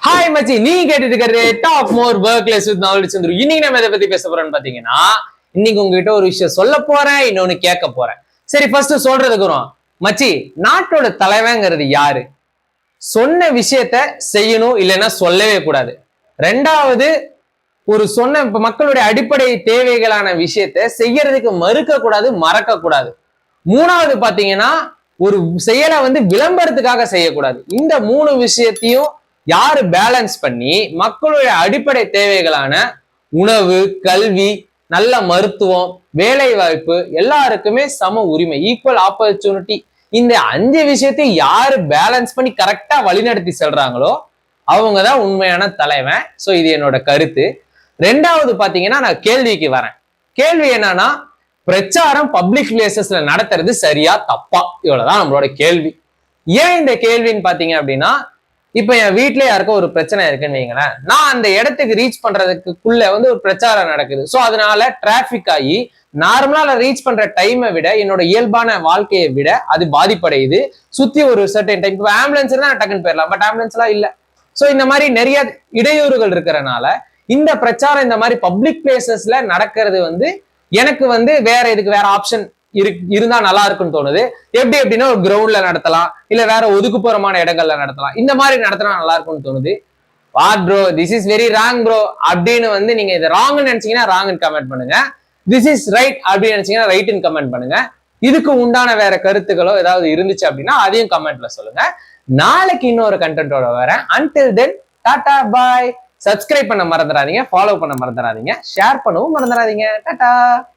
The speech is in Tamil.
ஹாய் மச்சி, நீங்க கேட்டுட்டு இருக்கிறது top more workless with knowledge Chandru. இன்னைக்கு நம்ம எதை பத்தி பேச போறோம்னு பாத்தீங்கன்னா, இன்னைக்கு உங்ககிட்ட ஒரு விஷயம் சொல்ல போறேன், இன்னொன்னு கேட்க போறேன். சரி, ஃபர்ஸ்ட் சொல்றதுக்கு வரும். மச்சி, நாட்டோட தலைவங்கிறது யாரு? சொன்ன விஷயத்த செய்யணும், இல்லைன்னா சொல்லவே கூடாது. ரெண்டாவது, ஒரு சொன்ன மக்களுடைய அடிப்படை தேவைகளான விஷயத்த செய்யறதுக்கு மறுக்க கூடாது, மறக்க கூடாது. மூணாவது பாத்தீங்கன்னா, ஒரு செயலை விளம்பரத்துக்காக செய்யக்கூடாது. இந்த மூணு விஷயத்தையும் யாரு பேலன்ஸ் பண்ணி மக்களுடைய அடிப்படை தேவைகளான உணவு, கல்வி, நல்ல மருத்துவம், வேலை வாய்ப்பு, எல்லாருக்குமே சம உரிமை, ஈக்குவல் ஆப்பர்ச்சுனிட்டி, இந்த 5 விஷயத்தையும் யாரு பேலன்ஸ் பண்ணி கரெக்டா வழிநடத்தி செல்றாங்களோ அவங்கதான் உண்மையான தலைவன். சோ இது என்னோட கருத்து. ரெண்டாவது பாத்தீங்கன்னா, நான் கேள்விக்கு வரேன். கேள்வி என்னன்னா, பிரச்சாரம் பப்ளிக் பிளேசஸ்ல நடத்துறது சரியா தப்பா? இவ்வளவுதான் நம்மளோட கேள்வி. ஏன் இந்த கேள்வின்னு பாத்தீங்க அப்படின்னா, இப்ப என் வீட்டுல யாருக்கும் ஒரு பிரச்சனை இருக்குன்னு வைங்களேன், நான் அந்த இடத்துக்கு ரீச் பண்றதுக்குள்ள ஒரு பிரச்சாரம் நடக்குது. சோ அதனால டிராபிக் ஆகி நார்மலா ரீச் பண்ற டைமை விட, என்னோட இயல்பான வாழ்க்கையை விட அது பாதிப்படையுது. சுத்தி ஒரு சர்டன் டைம், இப்போ ஆம்புலன்ஸ் தான் டக்குன்னு போயிடலாம், பட் ஆம்புலன்ஸ் எல்லாம் இல்ல. சோ இந்த மாதிரி நிறைய இடையூறுகள் இருக்கிறனால இந்த பிரச்சாரம் இந்த மாதிரி பப்ளிக் பிளேசஸ்ல நடக்கிறது எனக்கு வேற இதுக்கு வேற ஆப்ஷன் இருந்தா நல்லா இருக்குன்னு தோணுது. எப்படி எப்படின்னா, ஒரு கிரவுண்ட்ல நடத்தலாம், இல்ல வேற ஒதுக்குப்புறமான இடங்கள்ல நடத்தலாம். இந்த மாதிரி நடத்தினா நல்லா இருக்கும்னு தோணுது. What bro, this is very wrong bro அப்படின்னு நீங்க இதை ராங்னு நினைச்சீங்கன்னா ராங்னு கமெண்ட் பண்ணுங்க. திஸ் இஸ் ரைட் அப்படின்னு நினைச்சீங்கன்னா ரைட்னு கமெண்ட் பண்ணுங்க. இதுக்கு உண்டான வேற கருத்துக்களோ ஏதாவது இருந்துச்சு அப்படின்னா அதையும் கமெண்ட்ல சொல்லுங்க. நாளைக்கு இன்னொரு கண்டென்ட்டோட வரேன். அன்டில் தென், டாடா பாய். சப்ஸ்கிரைப் பண்ண மறந்துடாதீங்க, ஃபாலோ பண்ண மறந்துடாதீங்க, ஷேர் பண்ணவும் மறந்துடாதீங்க. டாடா.